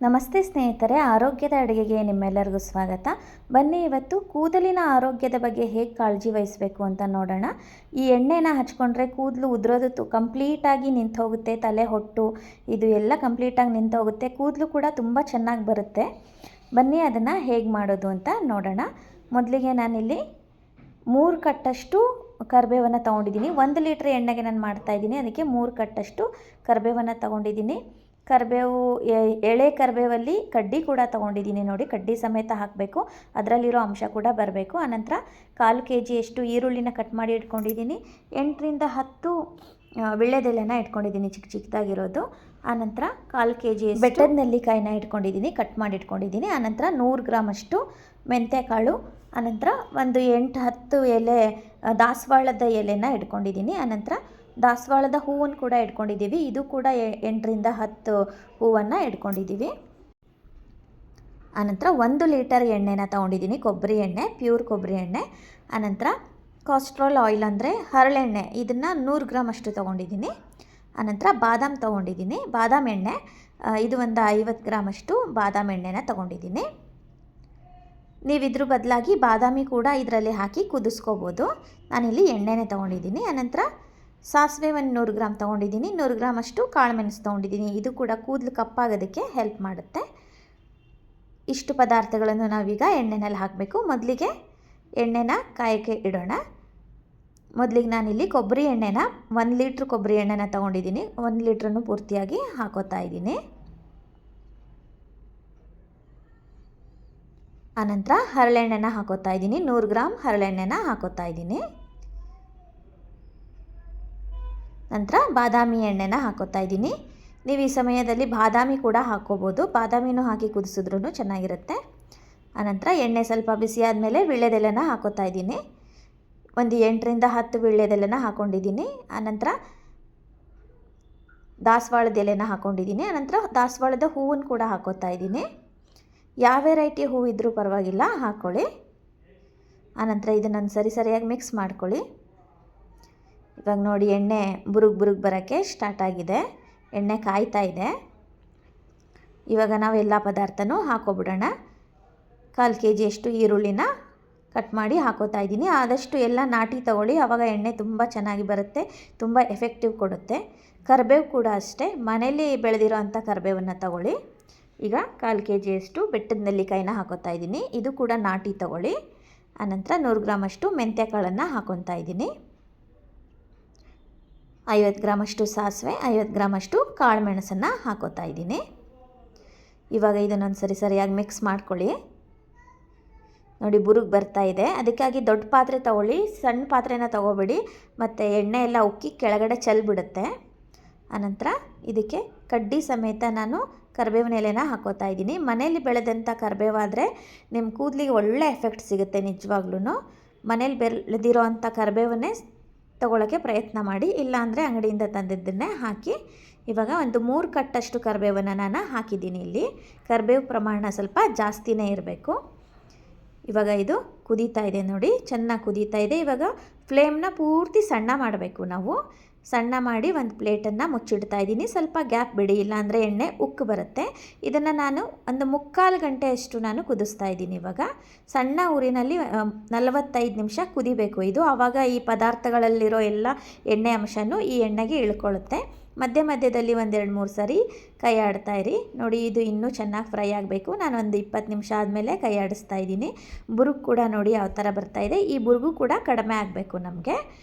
ನಮಸ್ತೆ ಸ್ನೇಹಿತರೆ, ಆರೋಗ್ಯದ ಅಡುಗೆಗೆ ನಿಮ್ಮೆಲ್ಲರಿಗೂ ಸ್ವಾಗತ. ಬನ್ನಿ ಇವತ್ತು ಕೂದಲಿನ ಆರೋಗ್ಯದ ಬಗ್ಗೆ ಹೇಗೆ ಕಾಳಜಿ ವಹಿಸಬೇಕು ಅಂತ ನೋಡೋಣ. ಈ ಎಣ್ಣೆನ ಹಚ್ಕೊಂಡ್ರೆ ಕೂದಲು ಉದುರೋದು ಕಂಪ್ಲೀಟಾಗಿ ನಿಂತು ಹೋಗುತ್ತೆ. ತಲೆ ಹೊಟ್ಟು ಇದು ಎಲ್ಲ ಕಂಪ್ಲೀಟಾಗಿ ನಿಂತು ಹೋಗುತ್ತೆ. ಕೂದಲು ಕೂಡ ತುಂಬ ಚೆನ್ನಾಗಿ ಬರುತ್ತೆ. ಬನ್ನಿ ಅದನ್ನು ಹೇಗೆ ಮಾಡೋದು ಅಂತ ನೋಡೋಣ. ಮೊದಲಿಗೆ ನಾನಿಲ್ಲಿ 3 ಕಟ್ಟಷ್ಟು ಕರಿಬೇವನ್ನು ತೊಗೊಂಡಿದ್ದೀನಿ. 1 ಲೀಟ್ರ್ ಎಣ್ಣೆಗೆ ನಾನು ಮಾಡ್ತಾಯಿದ್ದೀನಿ. ಅದಕ್ಕೆ 3 ಕಟ್ಟಷ್ಟು ಕರಿಬೇವನ್ನು ತೊಗೊಂಡಿದ್ದೀನಿ. ಕರಿಬೇವು ಎಳೆ ಕರಿಬೇವಲ್ಲಿ ಕಡ್ಡಿ ಕೂಡ ತೊಗೊಂಡಿದ್ದೀನಿ ನೋಡಿ. ಕಡ್ಡಿ ಸಮೇತ ಹಾಕಬೇಕು, ಅದರಲ್ಲಿರೋ ಅಂಶ ಕೂಡ ಬರಬೇಕು. ಆನಂತರ 1/4 kg ಈರುಳ್ಳಿನ ಕಟ್ ಮಾಡಿ ಇಟ್ಕೊಂಡಿದ್ದೀನಿ. 8 ರಿಂದ 10 ವೀಳ್ಯದೆಲೆನ ಇಟ್ಕೊಂಡಿದ್ದೀನಿ, ಚಿಕ್ಕ ಚಿಕ್ಕದಾಗಿರೋದು. ಆನಂತರ 1/4 kg ಬೆಟ್ಟದ ನೆಲ್ಲಿಕಾಯಿನ ಇಟ್ಕೊಂಡಿದ್ದೀನಿ, ಕಟ್ ಮಾಡಿ ಇಟ್ಕೊಂಡಿದ್ದೀನಿ. ಆನಂತರ 100 ಗ್ರಾಮಷ್ಟು ಮೆಂತ್ಯಕಾಳು, ಆನಂತರ ಒಂದು 8-10 ಎಲೆ ದಾಸವಾಳದ ಎಲೆನ ಇಟ್ಕೊಂಡಿದ್ದೀನಿ. ಆನಂತರ ದಾಸವಾಳದ ಹೂವನ್ನು ಕೂಡ ಇಟ್ಕೊಂಡಿದ್ದೀವಿ. ಇದು ಕೂಡ 8 ರಿಂದ 10 ಹೂವನ್ನು ಇಟ್ಕೊಂಡಿದ್ದೀವಿ. ಆನಂತರ 1 ಲೀಟರ್ ಎಣ್ಣೆನ ತೊಗೊಂಡಿದ್ದೀನಿ, ಕೊಬ್ಬರಿ ಎಣ್ಣೆ, ಪ್ಯೂರ್ ಕೊಬ್ಬರಿ ಎಣ್ಣೆ. ಆನಂತರ ಕಾಸ್ಟ್ರಾಲ್ ಆಯಿಲ್ ಅಂದರೆ ಹರಳೆಣ್ಣೆ, ಇದನ್ನು 100 ಗ್ರಾಮಷ್ಟು ತೊಗೊಂಡಿದ್ದೀನಿ. ಆನಂತರ ಬಾದಾಮ್ ತೊಗೊಂಡಿದ್ದೀನಿ, ಬಾದಾಮ್ ಎಣ್ಣೆ, ಇದು ಒಂದು 50 ಗ್ರಾಮಷ್ಟು ಬಾದಾಮ್ ಎಣ್ಣೆನ ತೊಗೊಂಡಿದ್ದೀನಿ. ನೀವು ಇದ್ರ ಬದಲಾಗಿ ಬಾದಾಮಿ ಕೂಡ ಇದರಲ್ಲಿ ಹಾಕಿ ಕುದಿಸ್ಕೋಬೋದು. ನಾನಿಲ್ಲಿ ಎಣ್ಣೆನೇ ತೊಗೊಂಡಿದ್ದೀನಿ. ಆನಂತರ ಸಾಸಿವೆ ಒಂದು 100 ಗ್ರಾಮ್ ತೊಗೊಂಡಿದ್ದೀನಿ. 100 ಗ್ರಾಮಷ್ಟು ಕಾಳುಮೆಣಸು ತೊಗೊಂಡಿದ್ದೀನಿ. ಇದು ಕೂಡ ಕೂದಲು ಕಪ್ಪಾಗೋದಕ್ಕೆ ಹೆಲ್ಪ್ ಮಾಡುತ್ತೆ. ಇಷ್ಟು ಪದಾರ್ಥಗಳನ್ನು ನಾವೀಗ ಎಣ್ಣೆನಲ್ಲಿ ಹಾಕಬೇಕು. ಮೊದಲಿಗೆ ಎಣ್ಣೆನ ಕಾಯೋಕ್ಕೆ ಇಡೋಣ. ಮೊದಲಿಗೆ ನಾನಿಲ್ಲಿ ಕೊಬ್ಬರಿ ಎಣ್ಣೆನ 1 ಲೀಟ್ರ್ ಕೊಬ್ಬರಿ ಎಣ್ಣೆನ ತೊಗೊಂಡಿದ್ದೀನಿ. 1 ಲೀಟ್ರನ್ನು ಪೂರ್ತಿಯಾಗಿ ಹಾಕೋತಾ ಇದ್ದೀನಿ. ಆನಂತರ ಹರಳೆಣ್ಣೆನ ಹಾಕೋತಾ ಇದ್ದೀನಿ. 100 ಗ್ರಾಮ್ ಹರಳೆಣ್ಣೆನ ಹಾಕೋತಾ ಇದ್ದೀನಿ. ನಂತರ ಬಾದಾಮಿ ಎಣ್ಣೆನ ಹಾಕೋತಾ ಇದ್ದೀನಿ. ನೀವು ಈ ಸಮಯದಲ್ಲಿ ಬಾದಾಮಿ ಕೂಡ ಹಾಕ್ಕೋಬೋದು. ಬಾದಾಮಿನೂ ಹಾಕಿ ಕುದಿಸಿದ್ರೂ ಚೆನ್ನಾಗಿರುತ್ತೆ. ಆನಂತರ ಎಣ್ಣೆ ಸ್ವಲ್ಪ ಬಿಸಿ ಆದಮೇಲೆ ವೀಳ್ಯದೆಲೆನ ಹಾಕೋತಾ ಇದ್ದೀನಿ. ಒಂದು 8 ರಿಂದ 10 ವೀಳ್ಯದೆಲೆನ ಹಾಕ್ಕೊಂಡಿದ್ದೀನಿ. ಆನಂತರ ದಾಸವಾಳದ ಎಲೆನ ಹಾಕ್ಕೊಂಡಿದ್ದೀನಿ. ಆನಂತರ ದಾಸವಾಳದ ಹೂವನ್ನು ಕೂಡ ಹಾಕೋತಾ ಇದ್ದೀನಿ. ಯಾವ ವೆರೈಟಿ ಹೂವು ಇದ್ದರೂ ಪರವಾಗಿಲ್ಲ, ಹಾಕ್ಕೊಳ್ಳಿ. ಆನಂತರ ಇದನ್ನು ಸರಿಯಾಗಿ ಮಿಕ್ಸ್ ಮಾಡ್ಕೊಳ್ಳಿ. ಇವಾಗ ನೋಡಿ, ಎಣ್ಣೆ ಬುರುಗ್ ಬರೋಕ್ಕೆ ಸ್ಟಾರ್ಟ್ ಆಗಿದೆ, ಎಣ್ಣೆ ಕಾಯ್ತಾ ಇದೆ. ಇವಾಗ ನಾವು ಎಲ್ಲ ಪದಾರ್ಥನೂ ಹಾಕೋಬಿಡೋಣ. 1/4 kg ಈರುಳ್ಳಿನ ಕಟ್ ಮಾಡಿ ಹಾಕೋತಾ ಇದ್ದೀನಿ. ಆದಷ್ಟು ಎಲ್ಲ ನಾಟಿ ತೊಗೊಳ್ಳಿ, ಆವಾಗ ಎಣ್ಣೆ ತುಂಬ ಚೆನ್ನಾಗಿ ಬರುತ್ತೆ, ತುಂಬ ಎಫೆಕ್ಟಿವ್ ಕೊಡುತ್ತೆ. ಕರಿಬೇವು ಕೂಡ ಅಷ್ಟೇ, ಮನೇಲಿ ಬೆಳೆದಿರೋ ಅಂಥ ಕರಿಬೇವನ್ನು ತೊಗೊಳ್ಳಿ. ಈಗ 1/4 kg ಬೆಟ್ಟದ ನೆಲ್ಲಿಕಾಯಿನ ಹಾಕೋತಾ ಇದ್ದೀನಿ. ಇದು ಕೂಡ ನಾಟಿ ತೊಗೊಳ್ಳಿ. ಆನಂತರ 100 ಗ್ರಾಮಷ್ಟು ಮೆಂತ್ಯಕಾಳನ್ನು ಹಾಕೊತಾ ಇದ್ದೀನಿ. 50 ಗ್ರಾಮಷ್ಟು ಸಾಸಿವೆ, 50 ಗ್ರಾಮಷ್ಟು ಕಾಳು ಮೆಣಸನ್ನು ಹಾಕೋತಾ ಇದ್ದೀನಿ. ಇವಾಗ ಇದನ್ನೊಂದು ಸರಿಯಾಗಿ ಮಿಕ್ಸ್ ಮಾಡ್ಕೊಳ್ಳಿ. ನೋಡಿ, ಬುರುಗ್ ಬರ್ತಾ ಇದೆ. ಅದಕ್ಕಾಗಿ ದೊಡ್ಡ ಪಾತ್ರೆ ತೊಗೊಳ್ಳಿ, ಸಣ್ಣ ಪಾತ್ರೆನ ತೊಗೋಬೇಡಿ, ಮತ್ತು ಎಣ್ಣೆ ಎಲ್ಲ ಉಕ್ಕಿ ಕೆಳಗಡೆ ಚೆಲ್ಬಿಡುತ್ತೆ. ಆನಂತರ ಇದಕ್ಕೆ ಕಡ್ಡಿ ಸಮೇತ ನಾನು ಕರಿಬೇವಿನ ಎಲೆನ ಹಾಕೋತಾ ಇದ್ದೀನಿ. ಮನೇಲಿ ಬೆಳೆದಂಥ ಕರಿಬೇವಾದರೆ ನಿಮ್ಮ ಕೂದಲಿಗೆ ಒಳ್ಳೆ ಎಫೆಕ್ಟ್ ಸಿಗುತ್ತೆ. ನಿಜವಾಗ್ಲೂ ಮನೇಲಿ ಬೆಳೆದಿರೋ ಅಂಥ ಕರಿಬೇವನ್ನೇ ತೊಗೊಳ್ಳೋಕ್ಕೆ ಪ್ರಯತ್ನ ಮಾಡಿ, ಇಲ್ಲಾಂದರೆ ಅಂಗಡಿಯಿಂದ ತಂದಿದ್ದನ್ನೇ ಹಾಕಿ. ಇವಾಗ ಒಂದು 3 ಕಟ್ಟಷ್ಟು ಕರಿಬೇವನ್ನು ನಾನು ಹಾಕಿದ್ದೀನಿ. ಇಲ್ಲಿ ಕರಿಬೇವು ಪ್ರಮಾಣ ಸ್ವಲ್ಪ ಜಾಸ್ತಿನೇ ಇರಬೇಕು. ಇವಾಗ ಇದು ಕುದೀತಾ ಇದೆ ನೋಡಿ, ಚೆನ್ನಾಗಿ ಕುದೀತಾ ಇದೆ. ಇವಾಗ ಫ್ಲೇಮ್ನ ಪೂರ್ತಿ ಸಣ್ಣ ಮಾಡಬೇಕು. ನಾವು ಸಣ್ಣ ಮಾಡಿ ಒಂದು ಪ್ಲೇಟನ್ನು ಮುಚ್ಚಿಡ್ತಾ ಇದ್ದೀನಿ. ಸ್ವಲ್ಪ ಗ್ಯಾಪ್ ಬಿಡಿ, ಇಲ್ಲಾಂದರೆ ಎಣ್ಣೆ ಉಕ್ಕು ಬರುತ್ತೆ. ಇದನ್ನು ನಾನು ಒಂದು 3/4 ಗಂಟೆಯಷ್ಟು ನಾನು ಕುದಿಸ್ತಾ ಇದ್ದೀನಿ. ಇವಾಗ ಸಣ್ಣ ಊರಿನಲ್ಲಿ 45 ನಿಮಿಷ ಕುದಿಬೇಕು ಇದು. ಆವಾಗ ಈ ಪದಾರ್ಥಗಳಲ್ಲಿರೋ ಎಲ್ಲ ಎಣ್ಣೆ ಅಂಶನೂ ಈ ಎಣ್ಣೆಗೆ ಇಳ್ಕೊಳ್ಳುತ್ತೆ. ಮಧ್ಯದಲ್ಲಿ 1-2-3 ಸರಿ ಕೈ ಆಡ್ತಾ ಇರಿ. ನೋಡಿ, ಇದು ಇನ್ನೂ ಚೆನ್ನಾಗಿ ಫ್ರೈ ಆಗಬೇಕು. ನಾನು ಒಂದು 20 ನಿಮಿಷ ಆದಮೇಲೆ ಕೈ ಆಡಿಸ್ತಾ ಇದ್ದೀನಿ. ಬುರುಗು ಕೂಡ ನೋಡಿ ಯಾವ ಥರ ಬರ್ತಾ ಇದೆ. ಈ ಬುರುಗು ಕೂಡ ಕಡಿಮೆ ಆಗಬೇಕು ನಮಗೆ.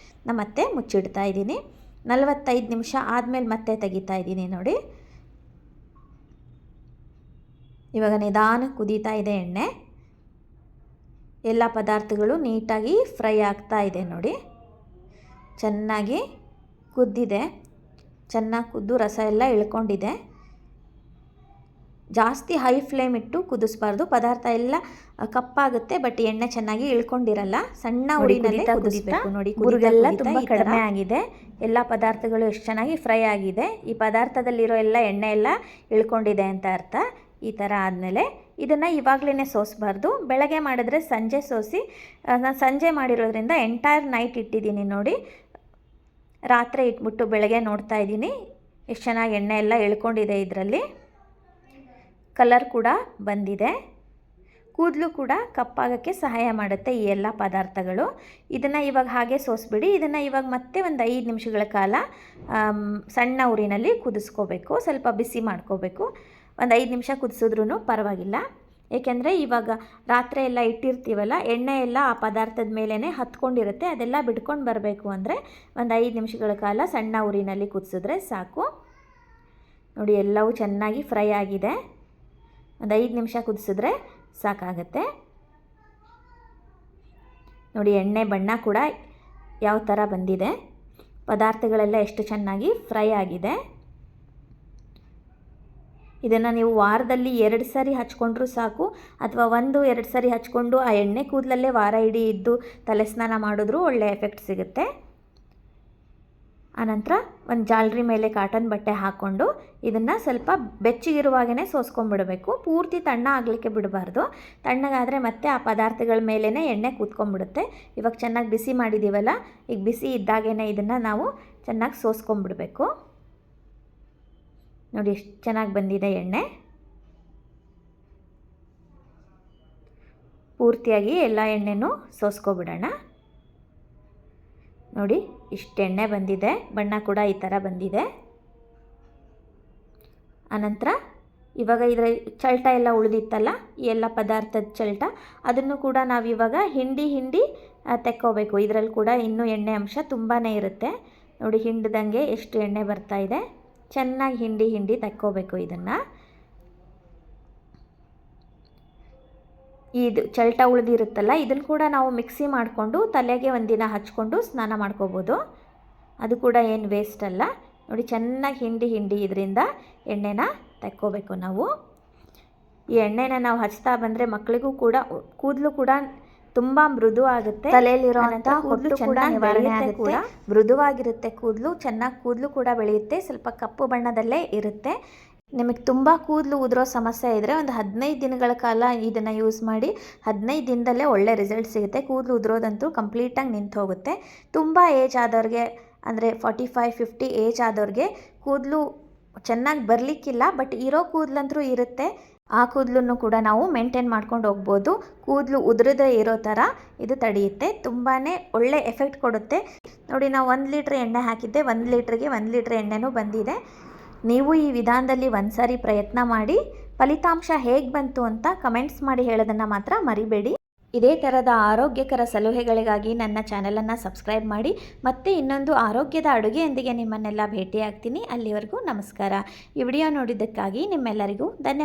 ನಾನು ಮತ್ತೆ ಮುಚ್ಚಿಡ್ತಾ ಇದ್ದೀನಿ. 45 ನಿಮಿಷ ಆದಮೇಲೆ ಮತ್ತೆ ತೆಗಿತಾ ಇದ್ದೀನಿ ನೋಡಿ. ಇವಾಗ ನಿಧಾನ ಕುದೀತಾ ಇದೆ ಎಣ್ಣೆ. ಎಲ್ಲ ಪದಾರ್ಥಗಳು ನೀಟಾಗಿ ಫ್ರೈ ಆಗ್ತಾ ಇದೆ ನೋಡಿ. ಚೆನ್ನಾಗಿ ಕುದ್ದಿದೆ, ಚೆನ್ನಾಗಿ ಕುದ್ದು ರಸ ಎಲ್ಲ ಇಳ್ಕೊಂಡಿದೆ. ಜಾಸ್ತಿ ಹೈ ಫ್ಲೇಮ್ ಇಟ್ಟು ಕುದಿಸ್ಬಾರ್ದು, ಪದಾರ್ಥ ಎಲ್ಲ ಕಪ್ಪಾಗುತ್ತೆ, ಬಟ್ ಎಣ್ಣೆ ಚೆನ್ನಾಗಿ ಇಳ್ಕೊಂಡಿರಲ್ಲ. ಸಣ್ಣ ಉರಿನಲ್ಲೇ ಕುದಿಸಬೇಕು. ನೋಡಿ, ಬುರುಗೆಲ್ಲ ತುಂಬ ಕಡಿಮೆ ಆಗಿದೆ. ಎಲ್ಲ ಪದಾರ್ಥಗಳು ಎಷ್ಟು ಚೆನ್ನಾಗಿ ಫ್ರೈ ಆಗಿದೆ. ಈ ಪದಾರ್ಥದಲ್ಲಿರೋ ಎಲ್ಲ ಎಣ್ಣೆ ಎಲ್ಲ ಇಳ್ಕೊಂಡಿದೆ ಅಂತ ಅರ್ಥ. ಈ ಥರ ಆದಮೇಲೆ ಇದನ್ನು ಇವಾಗಲೇ ಸೋಸಬಾರ್ದು, ಬೆಳಗ್ಗೆ ಮಾಡಿದ್ರೆ ಸಂಜೆ ಸೋಸಿ. ನಾನು ಸಂಜೆ ಮಾಡಿರೋದ್ರಿಂದ ಎಂಟೈರ್ ನೈಟ್ ಇಟ್ಟಿದ್ದೀನಿ ನೋಡಿ. ರಾತ್ರಿ ಇಟ್ಬಿಟ್ಟು ಬೆಳಗ್ಗೆ ನೋಡ್ತಾ ಇದ್ದೀನಿ ಎಷ್ಟು ಚೆನ್ನಾಗಿ ಎಣ್ಣೆ ಎಲ್ಲ ಇಳ್ಕೊಂಡಿದೆ ಇದರಲ್ಲಿ. ಕಲರ್ ಕೂಡ ಬಂದಿದೆ. ಕೂದಲು ಕೂಡ ಕಪ್ಪಾಗೋಕ್ಕೆ ಸಹಾಯ ಮಾಡುತ್ತೆ ಈ ಎಲ್ಲ ಪದಾರ್ಥಗಳು. ಇದನ್ನು ಇವಾಗ ಹಾಗೆ ಸೋಸಿಬಿಡಿ. ಇದನ್ನು ಇವಾಗ ಮತ್ತೆ ಒಂದು 5 ನಿಮಿಷಗಳ ಕಾಲ ಸಣ್ಣ ಉರಿನಲ್ಲಿ ಕುದಿಸ್ಕೋಬೇಕು. ಸ್ವಲ್ಪ ಬಿಸಿ ಮಾಡ್ಕೋಬೇಕು. ಒಂದು 5 ನಿಮಿಷ ಕುದಿಸಿದ್ರೂ ಪರವಾಗಿಲ್ಲ. ಏಕೆಂದರೆ ಇವಾಗ ರಾತ್ರಿ ಎಲ್ಲ ಇಟ್ಟಿರ್ತೀವಲ್ಲ, ಎಣ್ಣೆ ಎಲ್ಲ ಆ ಪದಾರ್ಥದ ಮೇಲೇ ಹತ್ಕೊಂಡಿರುತ್ತೆ. ಅದೆಲ್ಲ ಬಿಡ್ಕೊಂಡು ಬರಬೇಕು ಅಂದರೆ ಒಂದು 5 ನಿಮಿಷಗಳ ಕಾಲ ಸಣ್ಣ ಉರಿನಲ್ಲಿ ಕುದಿಸಿದ್ರೆ ಸಾಕು. ನೋಡಿ, ಎಲ್ಲವೂ ಚೆನ್ನಾಗಿ ಫ್ರೈ ಆಗಿದೆ. ಒಂದು 5 ನಿಮಿಷ ಕುದಿಸಿದ್ರೆ ಸಾಕಾಗತ್ತೆ. ನೋಡಿ, ಎಣ್ಣೆ ಬಣ್ಣ ಕೂಡ ಯಾವ ಥರ ಬಂದಿದೆ. ಪದಾರ್ಥಗಳೆಲ್ಲ ಎಷ್ಟು ಚೆನ್ನಾಗಿ ಫ್ರೈ ಆಗಿದೆ. ಇದನ್ನು ನೀವು ವಾರದಲ್ಲಿ 2 ಸಾರಿ ಹಚ್ಕೊಂಡ್ರೂ ಸಾಕು, ಅಥವಾ 1-2 ಸಾರಿ ಹಚ್ಕೊಂಡು ಆ ಎಣ್ಣೆ ಕೂದಲಲ್ಲೇ ವಾರ ಇಡೀ ಇದ್ದು ತಲೆ ಸ್ನಾನ ಮಾಡಿದ್ರೂ ಒಳ್ಳೆ ಎಫೆಕ್ಟ್ ಸಿಗುತ್ತೆ. ಆನಂತರ ಒಂದು ಜಾಲರಿ ಮೇಲೆ ಕಾಟನ್ ಬಟ್ಟೆ ಹಾಕ್ಕೊಂಡು ಇದನ್ನು ಸ್ವಲ್ಪ ಬೆಚ್ಚಗಿರುವಾಗೇ ಸೋಸ್ಕೊಂಡ್ಬಿಡಬೇಕು. ಪೂರ್ತಿ ತಣ್ಣ ಆಗಲಿಕ್ಕೆ ಬಿಡಬಾರ್ದು. ತಣ್ಣಗಾದರೆ ಮತ್ತೆ ಆ ಪದಾರ್ಥಗಳ ಮೇಲೇ ಎಣ್ಣೆ ಕೂತ್ಕೊಂಡ್ಬಿಡುತ್ತೆ. ಇವಾಗ ಚೆನ್ನಾಗಿ ಬಿಸಿ ಮಾಡಿದ್ದೀವಲ್ಲ, ಈಗ ಬಿಸಿ ಇದ್ದಾಗೇ ಇದನ್ನು ನಾವು ಚೆನ್ನಾಗಿ ಸೋಸ್ಕೊಂಡ್ಬಿಡಬೇಕು. ನೋಡಿ, ಎಷ್ಟು ಚೆನ್ನಾಗಿ ಬಂದಿದೆ ಎಣ್ಣೆ. ಪೂರ್ತಿಯಾಗಿ ಎಲ್ಲ ಎಣ್ಣೆನೂ ಸೋಸ್ಕೊಬಿಡೋಣ. ನೋಡಿ, ಇಷ್ಟು ಎಣ್ಣೆ ಬಂದಿದೆ. ಬಣ್ಣ ಕೂಡ ಈ ಥರ ಬಂದಿದೆ. ಆನಂತರ ಇವಾಗ ಇದರ ಚಲ್ಟ ಎಲ್ಲ ಉಳಿದಿತ್ತಲ್ಲ, ಈ ಎಲ್ಲ ಪದಾರ್ಥದ ಚಲ್ಟ, ಅದನ್ನು ಕೂಡ ನಾವು ಇವಾಗ ಹಿಂಡಿ ತೆಕ್ಕೋಬೇಕು. ಇದರಲ್ಲಿ ಕೂಡ ಇನ್ನೂ ಎಣ್ಣೆ ಅಂಶ ತುಂಬಾ ಇರುತ್ತೆ. ನೋಡಿ, ಹಿಂಡ್ದಂಗೆ ಎಷ್ಟು ಎಣ್ಣೆ ಬರ್ತಾ ಇದೆ. ಚೆನ್ನಾಗಿ ಹಿಂಡಿ ತೆಕ್ಕೋಬೇಕು ಇದನ್ನು. ಇದು ಚಲ್ಟ ಉಳಿದಿರುತ್ತಲ್ಲ, ಇದನ್ನು ಕೂಡ ನಾವು ಮಿಕ್ಸಿ ಮಾಡಿಕೊಂಡು ತಲೆಗೆ ಒಂದಿನ ಹಚ್ಕೊಂಡು ಸ್ನಾನ ಮಾಡ್ಕೋಬೋದು. ಅದು ಕೂಡ ಏನು ವೇಸ್ಟ್ ಅಲ್ಲ. ನೋಡಿ, ಚೆನ್ನಾಗಿ ಹಿಂಡಿ ಇದರಿಂದ ಎಣ್ಣೆನ ತೆಕ್ಕೋಬೇಕು ನಾವು. ಈ ಎಣ್ಣೆನ ನಾವು ಹಚ್ತಾ ಬಂದರೆ ಮಕ್ಕಳಿಗೂ ಕೂಡ ಕೂದಲು ಕೂಡ ತುಂಬ ಮೃದು ಆಗುತ್ತೆ. ತಲೆಯಲ್ಲಿರೋಂಥ ಕೂದಲು ಕೂಡ ನಿವಾರಣೆ ಆಗುತ್ತೆ. ಮೃದುವಾಗಿರುತ್ತೆ ಕೂದಲು, ಚೆನ್ನಾಗಿ ಕೂದಲು ಕೂಡ ಬೆಳೆಯುತ್ತೆ. ಸ್ವಲ್ಪ ಕಪ್ಪು ಬಣ್ಣದಲ್ಲೇ ಇರುತ್ತೆ. ನಿಮಗೆ ತುಂಬ ಕೂದಲು ಉದುರೋ ಸಮಸ್ಯೆ ಇದ್ದರೆ ಒಂದು 15 ದಿನಗಳ ಕಾಲ ಇದನ್ನು ಯೂಸ್ ಮಾಡಿ. 15 ದಿನದಲ್ಲೇ ಒಳ್ಳೆ ರಿಸಲ್ಟ್ ಸಿಗುತ್ತೆ. ಕೂದಲು ಉದುರೋದಂತೂ ಕಂಪ್ಲೀಟಾಗಿ ನಿಂತು ಹೋಗುತ್ತೆ. ತುಂಬ ಏಜ್ ಆದವ್ರಿಗೆ, ಅಂದರೆ 45-50 ಏಜ್ ಆದವ್ರಿಗೆ ಕೂದಲು ಚೆನ್ನಾಗಿ ಬರಲಿಕ್ಕಿಲ್ಲ, ಬಟ್ ಇರೋ ಕೂದಲಂತೂ ಇರುತ್ತೆ. ಆ ಕೂದಲನ್ನು ಕೂಡ ನಾವು ಮೇಂಟೈನ್ ಮಾಡ್ಕೊಂಡು ಹೋಗ್ಬೋದು. ಕೂದಲು ಉದುರದೇ ಇರೋ ಥರ ಇದು ತಡೆಯುತ್ತೆ. ತುಂಬಾ ಒಳ್ಳೆ ಎಫೆಕ್ಟ್ ಕೊಡುತ್ತೆ. ನೋಡಿ, ನಾವು 1 ಲೀಟ್ರ್ ಎಣ್ಣೆ ಹಾಕಿದ್ದೆ. 1 ಲೀಟ್ರಿಗೆ 1 ಲೀಟ್ರ್ ಎಣ್ಣೆನೂ ಬಂದಿದೆ. ನೀವು ಈ ವಿಧಾನದಲ್ಲಿ ಒಂದು ಸಾರಿ ಪ್ರಯತ್ನ ಮಾಡಿ. ಫಲಿತಾಂಶ ಹೇಗೆ ಬಂತು ಅಂತ ಕಮೆಂಟ್ಸ್ ಮಾಡಿ ಹೇಳೋದನ್ನು ಮಾತ್ರ ಮರಿಬೇಡಿ. ಇದೇ ಥರದ ಆರೋಗ್ಯಕರ ಸಲಹೆಗಳಿಗಾಗಿ ನನ್ನ ಚಾನಲನ್ನು ಸಬ್ಸ್ಕ್ರೈಬ್ ಮಾಡಿ. ಮತ್ತೆ ಇನ್ನೊಂದು ಆರೋಗ್ಯದ ಅಡುಗೆಯೊಂದಿಗೆ ನಿಮ್ಮನ್ನೆಲ್ಲ ಭೇಟಿಯಾಗ್ತೀನಿ. ಅಲ್ಲಿವರೆಗೂ ನಮಸ್ಕಾರ. ಈ ವಿಡಿಯೋ ನೋಡಿದ್ದಕ್ಕಾಗಿ ನಿಮ್ಮೆಲ್ಲರಿಗೂ ಧನ್ಯವಾದ.